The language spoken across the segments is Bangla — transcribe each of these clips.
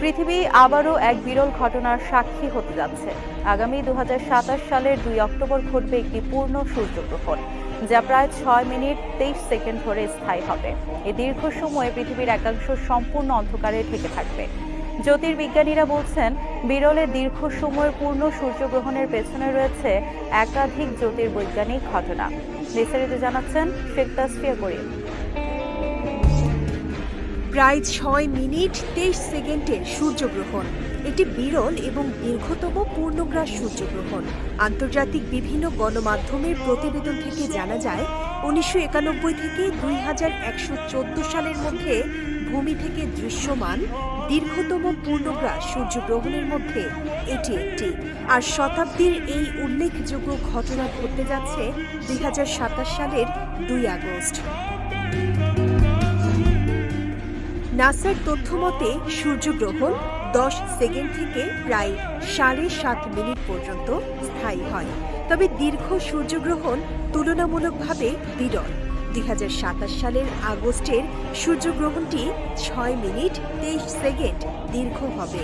পৃথিবী আবারও এক বিরল ঘটনার সাক্ষী হতে যাচ্ছে। আগামী ২০২৭ সালের ২ অক্টোবর ঘটবে একটি পূর্ণ সূর্যগ্রহণ, যা প্রায় ৬ মিনিট ২৩ সেকেন্ড ধরে স্থায়ী হবে। এই দীর্ঘ সময়ে পৃথিবীর একাংশ সম্পূর্ণ অন্ধকারে ঢেকে থাকবে। জ্যোতির্বিজ্ঞানীরা বলছেন, বিরলে দীর্ঘ সময়ের পূর্ণ সূর্যগ্রহণের পেছনে রয়েছে একাধিক জ্যোতির্বৈজ্ঞানিক ঘটনা। বিস্তারিত জানাচ্ছেন শেখ তাসফিয়া করিম। প্রায় ৬ মিনিট ২৩ সেকেন্ডের সূর্যগ্রহণ এটি বিরল এবং দীর্ঘতম পূর্ণগ্রাস সূর্যগ্রহণ। আন্তর্জাতিক বিভিন্ন গণমাধ্যমের প্রতিবেদন থেকে জানা যায়, ১৯৯১ থেকে ২১১৪ সালের মধ্যে ভূমি থেকে দৃশ্যমান দীর্ঘতম পূর্ণগ্রাস সূর্যগ্রহণের মধ্যে এটি একটি। আর শতাব্দীর এই উল্লেখযোগ্য ঘটনা ঘটতে যাচ্ছে ২০২৭ সালের ২ আগস্ট। নাসার তথ্য মতে সূর্যগ্রহণ ১০ সেকেন্ড থেকে প্রায় ৭.৫ মিনিট পর্যন্ত স্থায়ী হয়। তবে দীর্ঘ সূর্যগ্রহণ তুলনামূলকভাবে বিরল। ২০২৭ সালের আগস্টের সূর্যগ্রহণটি ৬ মিনিট ২৩ সেকেন্ড দীর্ঘ হবে,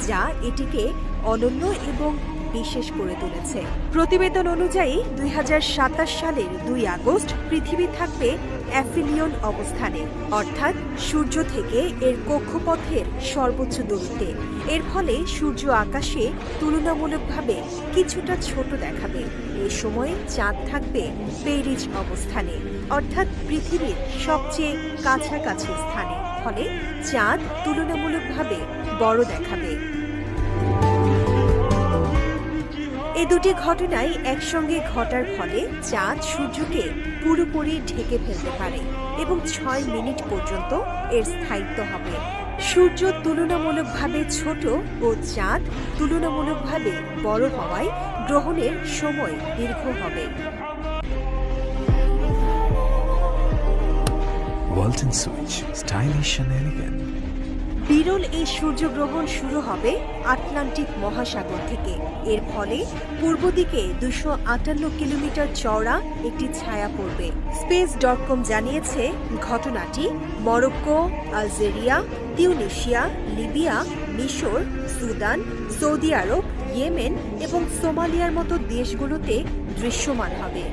যা এটিকে অনন্য এবং বিশেষ করে তুলেছে। প্রতিবেদন অনুযায়ী ২০২৭ সালের ২ আগস্ট পৃথিবী থাকবে অ্যাফিলিয়ন অবস্থানে, অর্থাৎ সূর্য থেকে এর কক্ষপথের সর্বোচ্চ দূরত্বে। এর ফলে সূর্য আকাশে তুলনামূলকভাবে কিছুটা ছোট দেখাবে। এ সময় চাঁদ থাকবে পেরিজ অবস্থানে, অর্থাৎ পৃথিবীর সবচেয়ে কাছাকাছি স্থানে। ফলে চাঁদ তুলনামূলকভাবে বড় দেখাবে। এই দুটি ঘটনাই একসঙ্গে ঘটার ফলে চাঁদ সূর্যকে পুরোপুরি ঢেকে ফেলতে পারে এবং ৬ মিনিট পর্যন্ত এর স্থায়িত্ব হবে। সূর্য তুলনামূলকভাবে ছোট ও চাঁদ তুলনামূলকভাবে বড় হওয়ায় গ্রহণের সময় দীর্ঘ হবে। Walton switch, stylish and elegant. বিরল এই সূর্যগ্রহণ শুরু হবে আটলান্টিক মহাসাগর থেকে। এর ফলে পূর্ব দিকে ২৫৮ কিলোমিটার চওড়া একটি ছায়া পড়বে। স্পেস.কম জানিয়েছে, ঘটনাটি মরক্কো, আলজেরিয়া, তিউনিসিয়া, লিবিয়া, মিশর, সুদান, সৌদি আরব, ইয়েমেন এবং সোমালিয়ার মতো দেশগুলোতে দৃশ্যমান হবে।